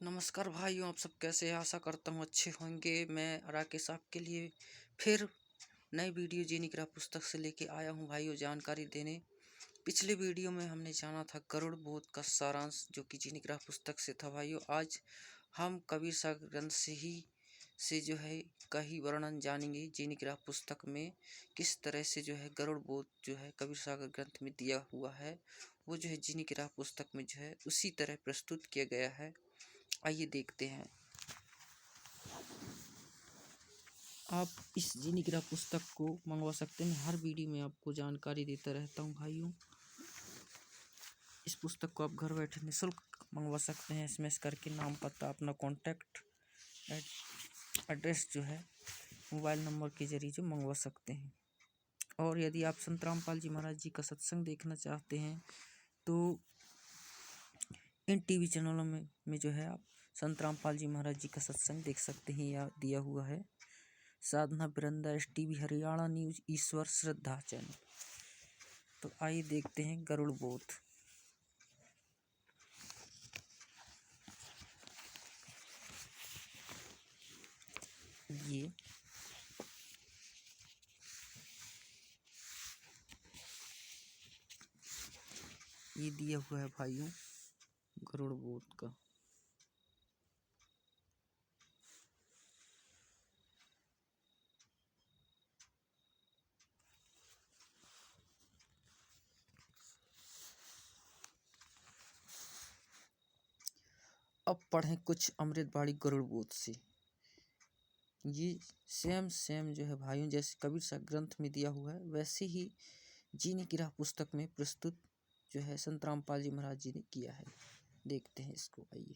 नमस्कार भाइयों, आप सब कैसे हैं? आशा करता हूँ अच्छे होंगे। मैं राकेश आपके लिए फिर नई वीडियो जीनिक राह पुस्तक से लेके आया हूँ भाइयों, जानकारी देने। पिछले वीडियो में हमने जाना था गरुड़ बोध का सारांश, जो कि जीनिक राह पुस्तक से था भाइयों। आज हम कबीर सागर ग्रंथ से जो है कई वर्णन जानेंगे। जीनिक राह पुस्तक में किस तरह से जो है गरुड़ बोध जो है कबीर सागर ग्रंथ में दिया हुआ है, वो जो है जीनिक राह पुस्तक में जो है उसी तरह प्रस्तुत किया गया है। आइए देखते हैं। आप इस जीनिक राह पुस्तक को मंगवा सकते हैं। हर वीडियो में आपको जानकारी देता रहता हूं भाइयों। इस पुस्तक को आप घर बैठे निःशुल्क मंगवा सकते हैं। एसएमएस करके नाम, पता, अपना कॉन्टैक्ट एड्रेस जो है मोबाइल नंबर के जरिए जो मंगवा सकते हैं। और यदि आप संत रामपाल जी महाराज जी का सत्संग देखना चाहते हैं तो इन टीवी चैनलों में जो है आप संत रामपाल जी महाराज जी का सत्संग देख सकते हैं। या दिया हुआ है साधना बिरंदा, टीवी, हरियाणा न्यूज, ईश्वर श्रद्धा चैनल। तो आइए देखते हैं गरुड़ बोध। ये दिया हुआ है भाइयों गरुड़ बोध का। अब पढ़ें कुछ अमृतवाणी गरुड़ बोध से। ये सेम जो है भाइयों, जैसे कबीर सागर ग्रंथ में दिया हुआ है वैसे ही जीनिक राह पुस्तक में प्रस्तुत जो है संत रामपाल जी महाराज जी ने किया है। देखते हैं इसको। आइए।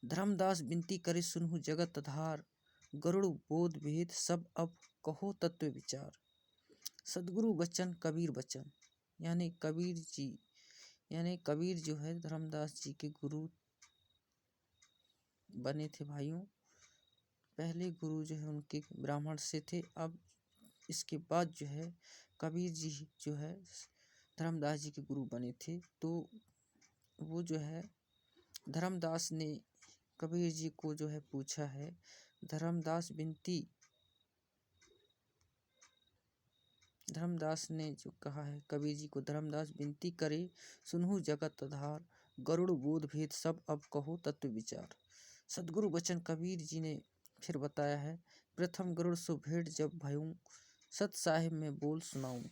धर्मदास विनती करे सुनहु जगत आधार, गरुड़ बोध भेद सब अब कहो तत्व विचार। सदगुरु बचन कबीर बचन, यानी कबीर जो है धर्मदास जी के गुरु बने थे भाइयों। पहले गुरु जो है उनके ब्राह्मण से थे। अब इसके बाद जो है कबीर जी जो है धर्मदास जी के गुरु बने थे। तो वो जो है धर्मदास ने कबीर जी को जो है पूछा है। धर्मदास ने जो कहा है कबीर जी को, धर्मदास विनती करे सुनहु जगत आधार, गरुड़ बोध भेद सब अब कहो तत्व विचार। सदगुरु बचन कबीर जी ने फिर बताया है। प्रथम गरुड़ सो भेंट जब भयूं, सत साहिब में बोल सुनाऊं।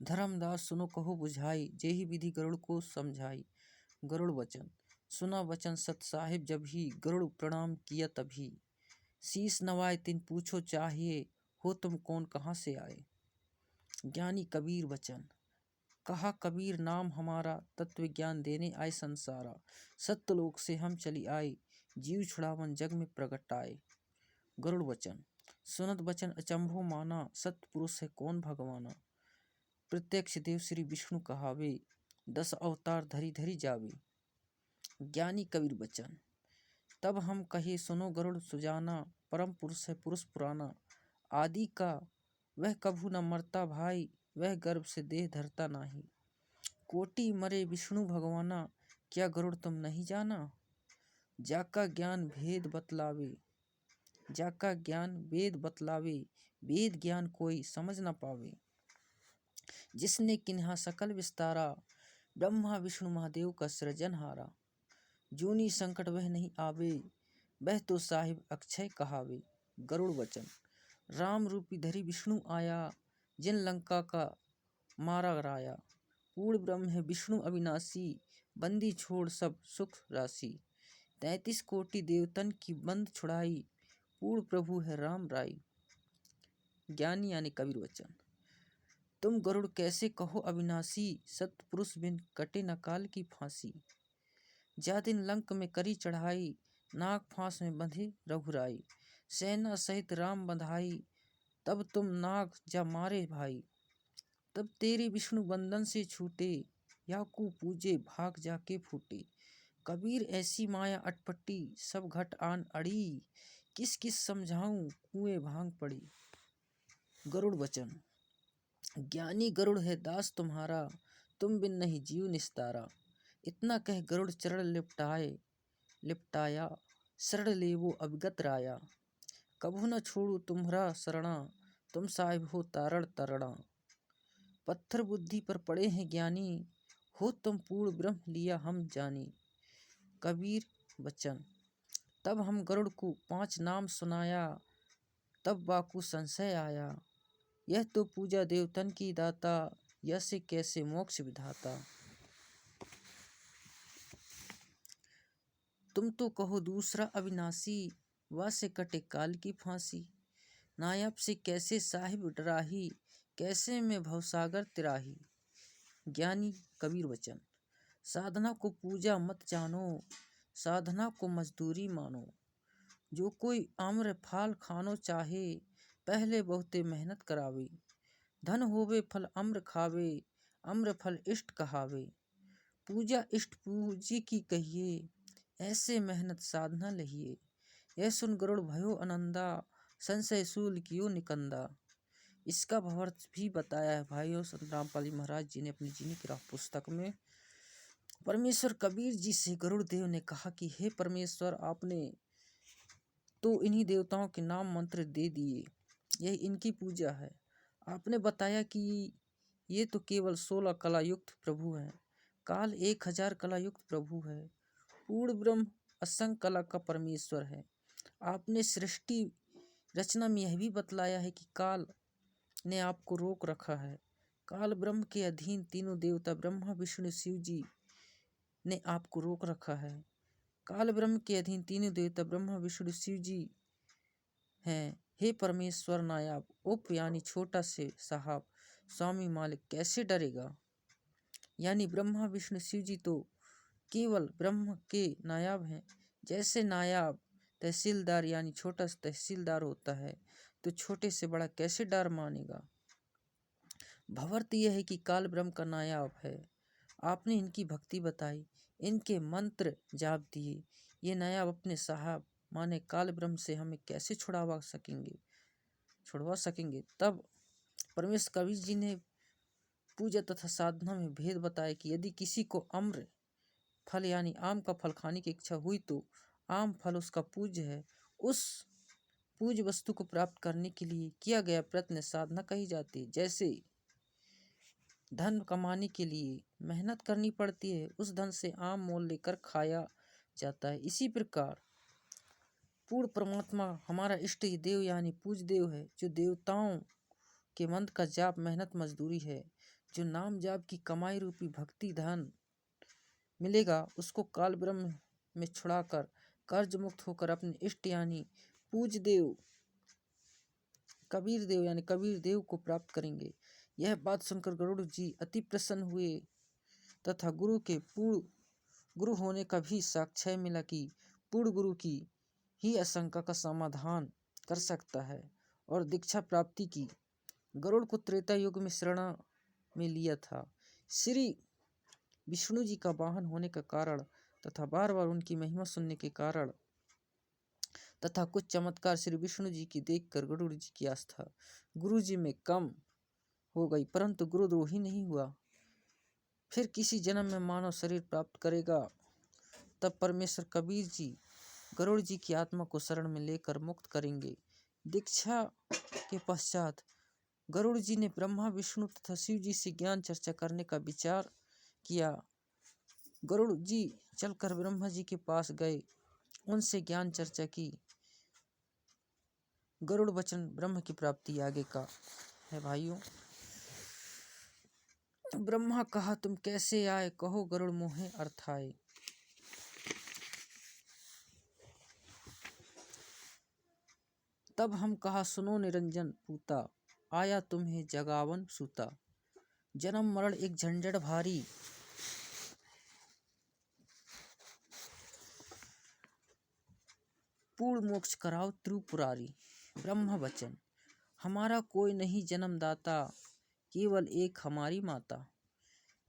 धर्मदास सुनो कहो बुझाई, जेहि विधि गरुड़ को समझाई। गरुड़ वचन सुना वचन सत साहिब जब ही, गरुड़ प्रणाम किया तभी। शीस नवाए तिन पूछो चाहिए, हो तुम कौन कहाँ से आए। ज्ञानी कबीर वचन कहा कबीर नाम हमारा, तत्व ज्ञान देने आए संसारा। सत्यलोक से हम चली आए, जीव छुड़ावन जग में प्रगटाए। गरुड़ वचन सुनत वचन अचंभो माना, सत्य पुरुष है कौन भगवाना। प्रत्यक्ष देव श्री विष्णु कहावे, 10 अवतार धरी धरी जावे। ज्ञानी कबीर बचन तब हम कहे सुनो गरुड़ सुजाना, परम पुरुष है पुरुष पुराना। आदि का वह कभू न मरता भाई, वह गर्भ से देह धरता नाही। कोटि मरे विष्णु भगवाना, क्या गरुड़ तुम नहीं जाना। जाका ज्ञान वेद बतलावे, वेद ज्ञान कोई समझ न पावे। जिसने किन्हा सकल विस्तारा, ब्रह्मा विष्णु महादेव का सृजनहारा। जूनी संकट वह नहीं आवे, वह तो साहिब अक्षय कहावे। गरुड़ वचन राम रूपी धरी विष्णु आया, जिन लंका का मारा राया। पूर्ण ब्रह्म है विष्णु अविनाशी, बंदी छोड़ सब सुख राशि। 33 कोटि देवतन की बंद छुड़ाई, पूर्ण प्रभु है राम राई। ज्ञानी यानी कबीर वचन तुम गरुड़ कैसे कहो अविनाशी, सत्पुरुष बिन कटे न काल की फांसी। जा दिन लंक में करी चढ़ाई, नाग फांस में बंधे रघुराई। सेना सहित राम बंधाई, तब तुम नाग जा मारे भाई। तब तेरे विष्णु बंधन से छूटे, याकू पूजे भाग जाके फूटे। कबीर ऐसी माया अटपटी, सब घट आन अड़ी। किस किस समझाऊं कुएं भांग पड़ी। गरुड़ वचन ज्ञानी गरुड़ है दास तुम्हारा, तुम बिन नहीं जीव निस्तारा। इतना कह गरुड़ चरण लिपटाया, शरण ले वो अविगत राया। कभू न छोड़ू तुम्हरा शरणा, तुम साहिब हो तारण तरणा। पत्थर बुद्धि पर पड़े हैं ज्ञानी, हो तुम पूर्ण ब्रह्म लिया हम जानी। कबीर वचन। तब हम गरुड़ को 5 नाम सुनाया, तब बाकू संशय आया। यह तो पूजा देवतन की दाता, यह से कैसे मोक्ष विधाता। तुम तो कहो दूसरा अविनाशी, वह से कटे काल की फांसी। नायब से कैसे साहिब डराही, कैसे में भवसागर तिराही। ज्ञानी कबीर वचन। साधना को पूजा मत जानो, साधना को मजदूरी मानो। जो कोई आम्र फाल खानो चाहे, पहले बहुते मेहनत करावे। धन होवे फल अम्र खावे, अम्र फल इष्ट कहावे। पूजा इष्ट पूजी की कहिए, ऐसे मेहनत साधना लहिए। यह सुन गरुड़ भयो आनंदा, संशय सूल कियो निकंदा। इसका भावार्थ भी बताया है भाइयों संत रामपाल जी महाराज जी ने अपनी जीनी की राह पुस्तक में। परमेश्वर कबीर जी से गरुड़ देव ने कहा कि हे परमेश्वर, आपने तो इन्हीं देवताओं के नाम मंत्र दे दिए, यह इनकी पूजा है। आपने बताया कि ये तो केवल 16 कला युक्त प्रभु हैं, काल 1000 कला युक्त प्रभु है, पूर्ण ब्रह्म असंख्य कला का परमेश्वर है। आपने सृष्टि रचना में यह भी बतलाया है कि काल ने आपको रोक रखा है। काल ब्रह्म के अधीन तीनों देवता ब्रह्मा विष्णु शिव जी ने आपको रोक रखा है। काल ब्रह्म के अधीन तीनों देवता ब्रह्मा विष्णु शिव जी हैं। हे परमेश्वर नायाब, उप यानी छोटा से साहब, स्वामी मालिक कैसे डरेगा। यानी ब्रह्मा विष्णु शिव जी तो केवल ब्रह्म के नायाब हैं। जैसे नायाब तहसीलदार यानी छोटा तहसीलदार होता है, तो छोटे से बड़ा कैसे डर मानेगा। भवर्त यह है कि काल ब्रह्म का नायाब है। आपने इनकी भक्ति बताई, इनके मंत्र जाप दिए। ये नायाब अपने साहब माने काल ब्रह्म से हमें कैसे छुड़वा सकेंगे। तब परमेश्वर कबीर जी ने पूजा तथा साधना में भेद बताया कि यदि किसी को अम्र फल यानी आम का फल खाने की इच्छा हुई, तो आम फल उसका पूज्य है। उस पूज्य वस्तु को प्राप्त करने के लिए किया गया प्रयत्न साधना कही जाती है। जैसे धन कमाने के लिए मेहनत करनी पड़ती है, उस धन से आम मोल लेकर खाया जाता है। इसी प्रकार पूर्ण परमात्मा हमारा इष्ट देव यानी पूज्य देव है, जो देवताओं के मंत्र का जाप मेहनत मजदूरी है। जो नाम जाप की कमाई रूपी भक्ति धन मिलेगा, उसको काल ब्रह्म में छुड़ाकर कर्ज मुक्त होकर अपने इष्ट यानी पूज्य देव कबीर देव यानी कबीर देव को प्राप्त करेंगे। यह बात सुनकर गरुड़ जी अति प्रसन्न हुए तथा गुरु के पूर्ण गुरु होने का भी साक्ष्य मिला कि पूर्ण गुरु की ही आशंका का समाधान कर सकता है, और दीक्षा प्राप्ति की। गरुड़ को त्रेता युग में शरण में लिया था। श्री विष्णु जी का वाहन होने का कारण तथा बार बार उनकी महिमा सुनने के कारण तथा कुछ चमत्कार श्री विष्णु जी की देखकर गरुड़ जी की आस्था गुरु जी में कम हो गई, परंतु गुरुद्रोही नहीं हुआ। फिर किसी जन्म में मानव शरीर प्राप्त करेगा, तब परमेश्वर कबीर जी गरुड़ जी की आत्मा को शरण में लेकर मुक्त करेंगे। दीक्षा के पश्चात गरुड़ जी ने ब्रह्मा विष्णु तथा शिव जी से ज्ञान चर्चा करने का विचार किया। गरुड़ जी चलकर ब्रह्मा जी के पास गए, उनसे ज्ञान चर्चा की। गरुड़ वचन ब्रह्म की प्राप्ति आगे का है भाइयों। ब्रह्मा कहा तुम कैसे आए, कहो गरुड़ मोहे अर्थाए। तब हम कहा सुनो निरंजन पूता, आया तुम्हें जगावन सूता। जन्म मरण एक झंझट भारी, पूर्ण मोक्ष कराओ त्रिपुरारी। ब्रह्म वचन। हमारा कोई नहीं जन्मदाता, केवल एक हमारी माता।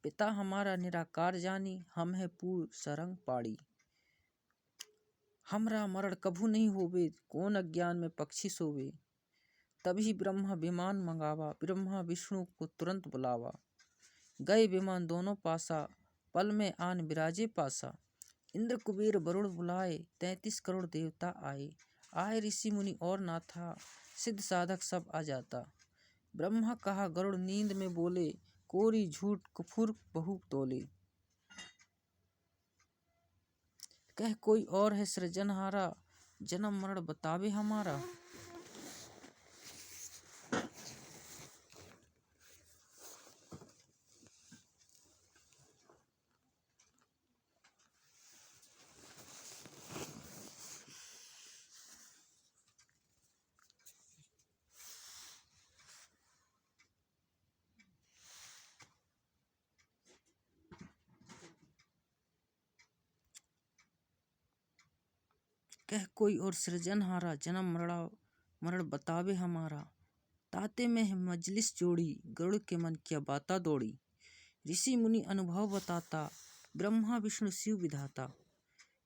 पिता हमारा निराकार जानी, हम है पूर्ण सरंग पाड़ी। हमरा मरण कभू नहीं होवे, कौन अज्ञान में पक्षी सोवे। तभी ब्रह्मा विमान मंगावा, ब्रह्मा विष्णु को तुरंत बुलावा। गए विमान दोनों पासा, पल में आन विराजे पासा। इंद्र कुबेर वरुण बुलाए, 33 करोड़ देवता आए। आए ऋषि मुनि और नाथा, सिद्ध साधक सब आ जाता। ब्रह्मा कहा गरुड़ नींद में बोले, कोरी झूठ कुफुर बहु तोले। कह कोई और है सृजनहारा, जन्म मरण बतावे हमारा। कह कोई और सृजनहारा, जन्म मरण बतावे हमारा। ताते में है मजलिस जोड़ी, गरुड़ के मन क्या बाता दौड़ी। ऋषि मुनि अनुभव बताता, ब्रह्मा विष्णु शिव विधाता।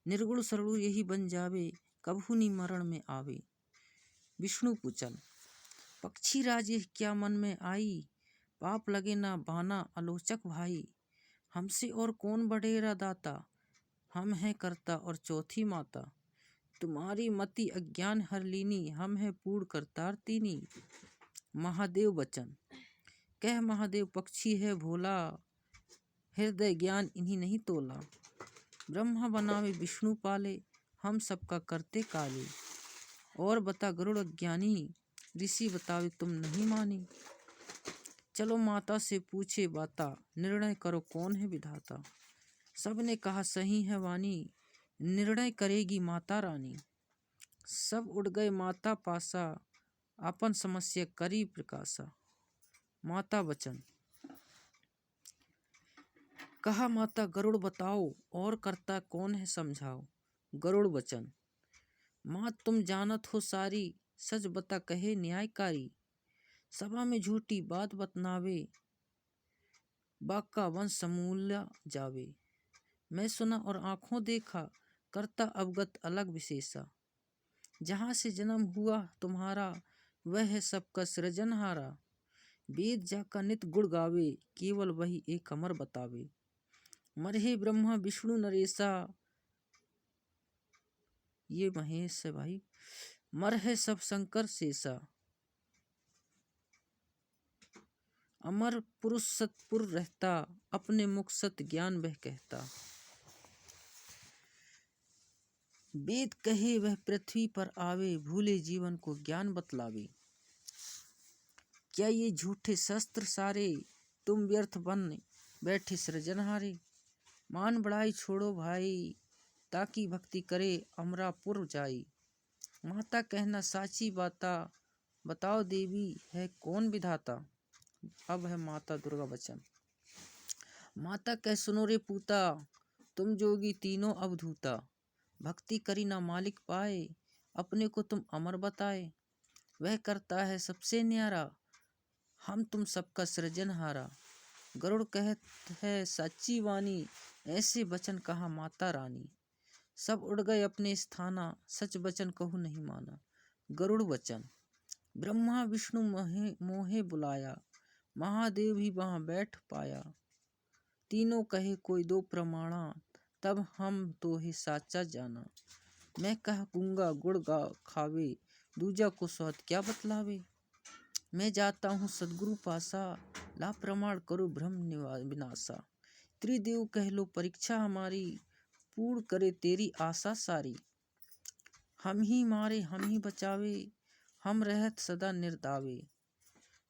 निर्गुण सरगुण यही बन जावे, कभू नि मरण में आवे। विष्णु पूछन, पक्षी राज यह क्या मन में आई। पाप लगे ना बाना आलोचक भाई। हमसे और कौन बढ़ेरा दाता, हम हैं करता और चौथी माता। तुम्हारी मति अज्ञान हर लीनी, हम है पूर्ण करतार तीनी। महादेव बचन, कह महादेव पक्षी है भोला, हृदय ज्ञान इन्हीं नहीं तोला। ब्रह्मा बनावे विष्णु पाले, हम सबका करते काले। और बता गरुड़ अज्ञानी, ऋषि बतावे तुम नहीं मानी। चलो माता से पूछे बाता, निर्णय करो कौन है विधाता। सबने कहा सही है वाणी, निर्णय करेगी माता रानी। सब उड़ गए माता पासा, अपन समस्या करी प्रकाशा। माता वचन, कहा माता गरुड़ बताओ, और करता कौन है समझाओ। गरुड़ वचन, माँ तुम जानत हो सारी, सच बता कहे न्यायकारी। सभा में झूठी बात बतनावे, बाका वंश समूला जावे। मैं सुना और आंखों देखा, करता अवगत अलग विशेषा। जहाँ से जन्म हुआ तुम्हारा, वह है सबका सृजनहारा। वेद जाका नित गुण गावे, केवल वही एक अमर बतावे। मरहे ब्रह्मा विष्णु नरेशा, ये महेश है भाई। मरहे सब शंकर शेषा, अमर पुरुष सतपुर रहता, अपने मुख सत ज्ञान वह कहता। वेद कहे वह पृथ्वी पर आवे, भूले जीवन को ज्ञान बतलावे। क्या ये झूठे शस्त्र सारे, तुम व्यर्थ बन बैठे सृजनहारे। मान बढ़ाई छोड़ो भाई, ताकि भक्ति करे अमरापुर जाई। माता कहना साची बाता, बताओ देवी है कौन विधाता। अब है माता दुर्गा वचन, माता कह सुनो रे पूता, तुम जोगी तीनों अवधूता। भक्ति करी ना मालिक पाए, अपने को तुम अमर बताए। वह करता है सबसे न्यारा, हम तुम सबका सृजनहारा। गरुड़ कहत है सच्ची वाणी, ऐसे वचन कहा माता रानी। सब उड़ गए अपने स्थाना, सच वचन कहूँ नहीं माना। गरुड़ वचन, ब्रह्मा विष्णु मोहे बुलाया, महादेव भी वहां बैठ पाया। तीनों कहे कोई दो प्रमाणा, तब हम तो ही साचा जाना। मैं कह गूंगा गुड़ गा खावे, दूजा को स्वाद क्या बतलावे। मैं जाता हूँ सदगुरु पासा, ला प्रमाण करो ब्रह्म विनाशा। त्रिदेव कह लो परीक्षा हमारी, पूर्ण करे तेरी आशा सारी। हम ही मारे हम ही बचावे, हम रहत सदा निर्दावे।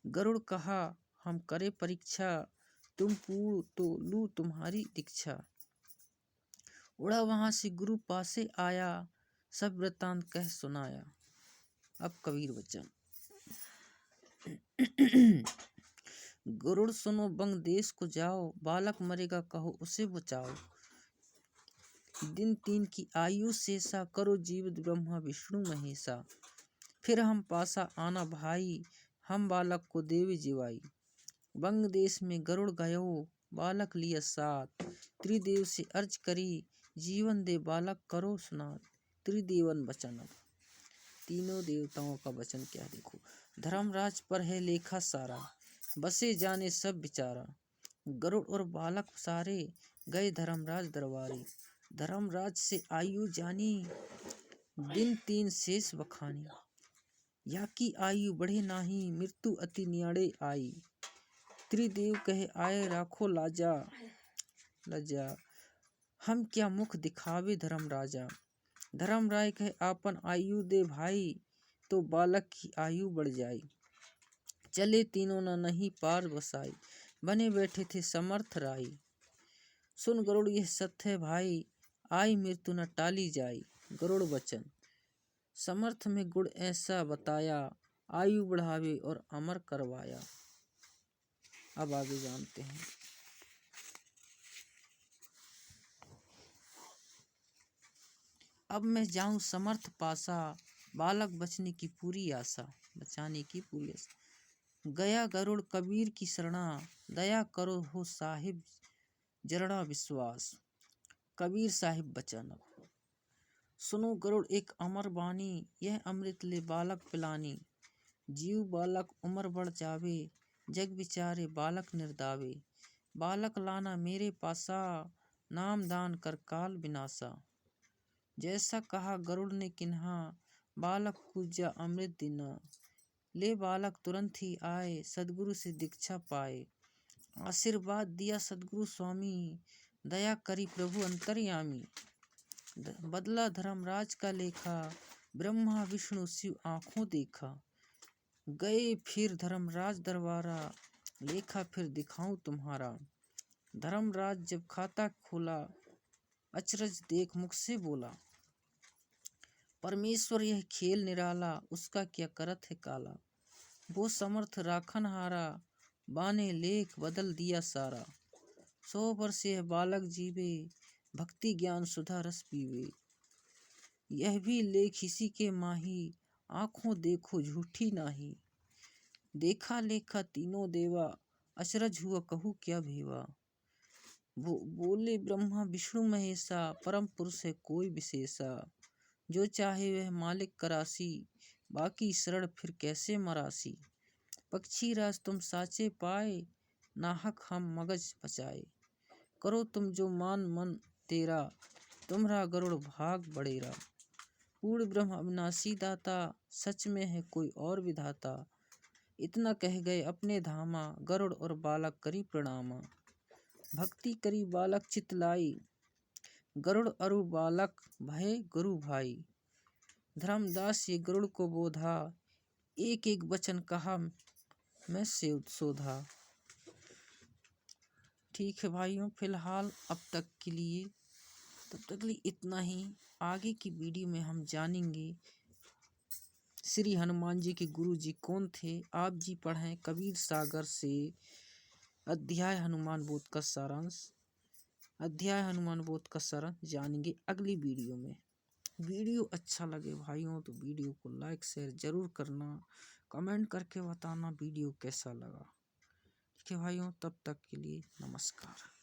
गरुड़ कहा हम करे परीक्षा, तुम पूर्ण तो लूं तुम्हारी दीक्षा। उड़ा वहां से गुरु पासे आया, सब वृतांत कह सुनाया। अब कबीर वचन, गरुड़ सुनो बंग देश को जाओ, बालक मरेगा कहो उसे बचाओ। दिन 3 की आयु शेषा, करो जीवित ब्रह्मा विष्णु महेशा। फिर हम पासा आना भाई, हम बालक को देव जीवाई। बंग देश में गरुड़ गयो, बालक लिया साथ। त्रिदेव से अर्ज करी, जीवन दे बालक करो सुनात। त्रिदेवन वचन, तीनों देवताओं का वचन क्या देखो। धर्मराज पर है लेखा सारा, बसे जाने सब विचारा। गरुड़ और बालक सारे गए धर्मराज दरबारी। धर्मराज से आयु जानी, दिन 3 शेष बखानी। या की आयु बढ़े नाही, मृत्यु अति नियाड़े आई। त्रिदेव कहे आए राखो लाजा, लजा हम क्या मुख दिखावे धर्म राजा। धर्मराय कहे आपन आयु दे भाई, तो बालक की आयु बढ़ जाई। चले तीनों न नहीं पार बसाई, बने बैठे थे समर्थ राई। सुन गरुड़ यह सत्य है भाई, आई मृत्यु न टाली जाई। गरुड़ वचन समर्थ में गुण ऐसा बताया, आयु बढ़ावे और अमर करवाया। अब आगे जानते हैं। अब मैं जाऊं समर्थ पासा, बालक बचने की पूरी आशा, बचाने की पूरी आशा। गया गरुड़ कबीर की शरणा, दया करो हो साहिब जरड़ा विश्वास। कबीर साहिब बचन सुनो गरुड़ एक अमर बानी, यह अमृत ले बालक पिलानी। जीव बालक उम्र बढ़ जावे, जग विचारे बालक निर्दावे। बालक लाना मेरे पासा, नाम दान कर काल विनाशा। जैसा कहा गरुड़ ने किन्हा, बालक पूजा अमृत दिना। ले बालक तुरंत ही आए, सदगुरु से दीक्षा पाए। आशीर्वाद दिया सदगुरु स्वामी, दया करी प्रभु अंतर्यामी। बदला धर्मराज का लेखा, ब्रह्मा विष्णु शिव आंखों देखा। गए फिर धर्मराज दरबारा, लेखा फिर दिखाऊं तुम्हारा। धर्मराज जब खाता खोला, अचरज देख मुख से बोला। परमेश्वर यह खेल निराला, उसका क्या करत है काला। वो समर्थ राखन हारा, बाने लेख बदल दिया सारा। 100 वर्ष यह बालक जीवे, भक्ति ज्ञान सुधा रस पीवे। यह भी लेख इसी के माही, आंखों देखो झूठी नाही। देखा लेखा तीनों देवा, अचरज हुआ कहूँ क्या भेवा। वो बोले ब्रह्मा विष्णु महेशा, परम पुरुष है कोई विशेषा। जो चाहे वह मालिक करासी, बाकी शरण फिर कैसे मरासी। पक्षी राज तुम साचे पाए, नाहक हम मगज बचाए। करो तुम जो मान मन तेरा, तुम्हारा गरुड़ भाग बढ़ेरा। पूर्ण ब्रह्म अविनाशी दाता, सच में है कोई और विधाता। इतना कह गए अपने धामा, गरुड़ और बालक करी प्रणामा। भक्ति करी बालक चितलाई, गरुड़ अरु बालक भय गुरु भाई। धर्मदास ये गरुड़ को बोधा, एक एक वचन कहा मैं सोधा। ठीक है भाइयों, फिलहाल अब तक के लिए तब तक लिए इतना ही। आगे की वीडियो में हम जानेंगे श्री हनुमान जी के गुरु जी कौन थे। आप जी पढ़ें कबीर सागर से अध्याय हनुमान बोध का सारांश। अध्याय हनुमान बोध का सारांश जानेंगे अगली वीडियो में। वीडियो अच्छा लगे भाइयों तो वीडियो को लाइक शेयर जरूर करना, कमेंट करके बताना वीडियो कैसा लगा। ठीक है भाइयों, तब तक के लिए नमस्कार।